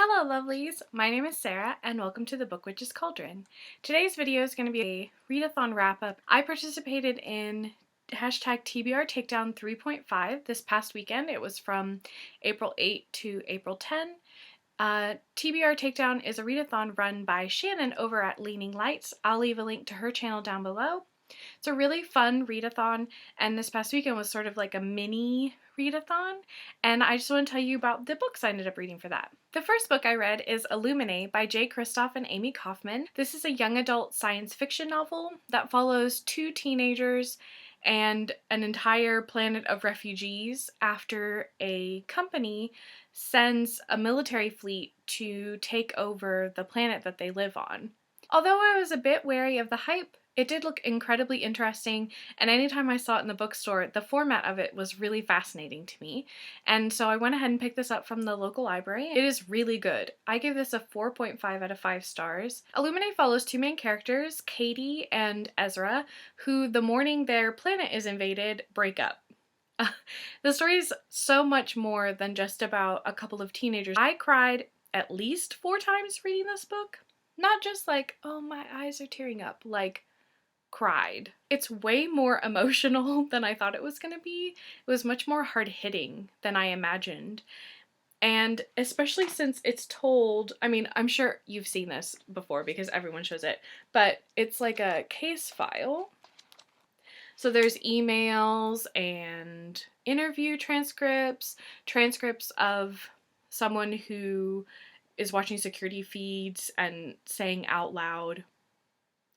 Hello lovelies, my name is Sarah and welcome to the Book Witch's Cauldron. Today's video is going to be a readathon wrap-up. I participated in hashtag TBR Takedown 3.5 this past weekend. It was from April 8 to April 10. TBR Takedown is a readathon run by Shannon over at Leaning Lights. I'll leave a link to her channel down below. It's a really fun readathon, and this past weekend was sort of like a mini readathon, and I just want to tell you about the books I ended up reading for that. The first book I read is Illuminated by Jay Kristoff and Amy Kaufman. This is a young adult science fiction novel that follows two teenagers and an entire planet of refugees after a company sends a military fleet to take over the planet that they live on. Although I was a bit wary of the hype, it did look incredibly interesting, and anytime I saw it in the bookstore, the format of it was really fascinating to me, and so I went ahead and picked this up from the local library. It is really good. I give this a 4.5 out of 5 stars. Illuminate follows two main characters, Katie and Ezra, who the morning their planet is invaded, break up. The story is so much more than just about a couple of teenagers. I cried at least 4 times reading this book. Not just like, oh my eyes are tearing up, like cried. It's way more emotional than I thought it was going to be. It was much more hard-hitting than I imagined. And especially since it's told, I mean, I'm sure you've seen this before because everyone shows it, but it's like a case file. So there's emails and interview transcripts, transcripts of someone who is watching security feeds and saying out loud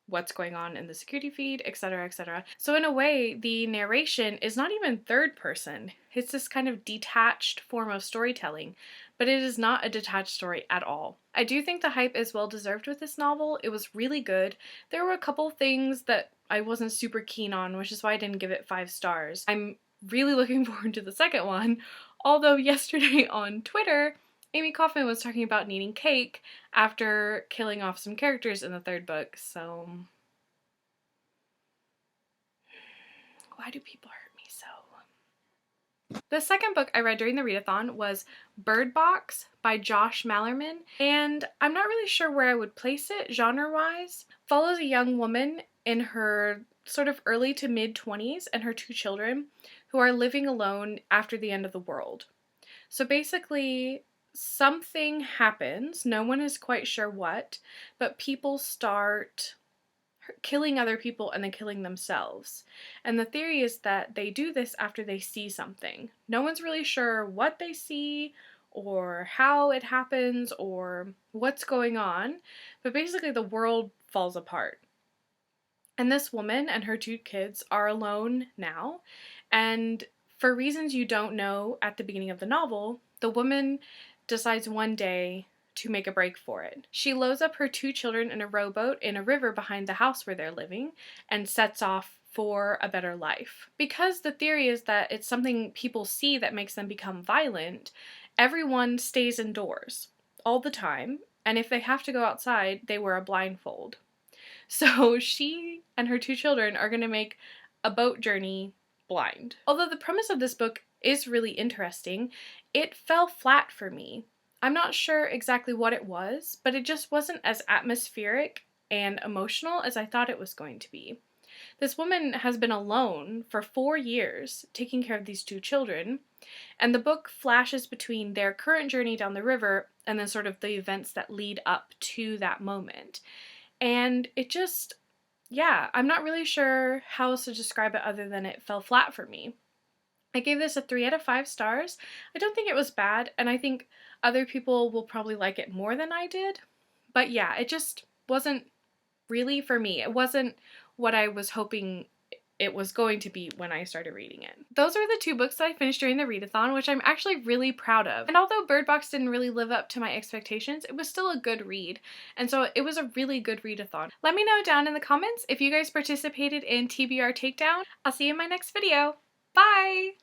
what's going on in the security feed, etc., etc. So in a way, the narration is not even third person. It's this kind of detached form of storytelling, but it is not a detached story at all. I do think the hype is well deserved with this novel. It was really good. There were a couple things that I wasn't super keen on, which is why I didn't give it 5 stars. I'm really looking forward to the second one, although yesterday on Twitter, Amy Kaufman was talking about needing cake after killing off some characters in the third book, so why do people hurt me so? The second book I read during the readathon was Bird Box by Josh Malerman, and I'm not really sure where I would place it genre-wise. Follows a young woman in her sort of early to mid-20s and her 2 children who are living alone after the end of the world. So basically, something happens, no one is quite sure what, but people start killing other people and then killing themselves. And the theory is that they do this after they see something. No one's really sure what they see or how it happens or what's going on, but basically the world falls apart. And this woman and her 2 kids are alone now, and for reasons you don't know at the beginning of the novel, the woman decides one day to make a break for it. She loads up her 2 children in a rowboat in a river behind the house where they're living and sets off for a better life. Because the theory is that it's something people see that makes them become violent, everyone stays indoors all the time, and if they have to go outside, they wear a blindfold. So she and her 2 children are going to make a boat journey blind. Although the premise of this book is really interesting, it fell flat for me. I'm not sure exactly what it was, but it just wasn't as atmospheric and emotional as I thought it was going to be. This woman has been alone for 4 years, taking care of these 2 children, and the book flashes between their current journey down the river and then sort of the events that lead up to that moment. And it just, yeah, I'm not really sure how else to describe it other than it fell flat for me. I gave this a 3 out of 5 stars. I don't think it was bad, and I think other people will probably like it more than I did. But yeah, it just wasn't really for me. It wasn't what I was hoping it was going to be when I started reading it. Those are the 2 books that I finished during the readathon, which I'm actually really proud of. And although Bird Box didn't really live up to my expectations, it was still a good read. And so it was a really good readathon. Let me know down in the comments if you guys participated in TBR Takedown. I'll see you in my next video. Bye!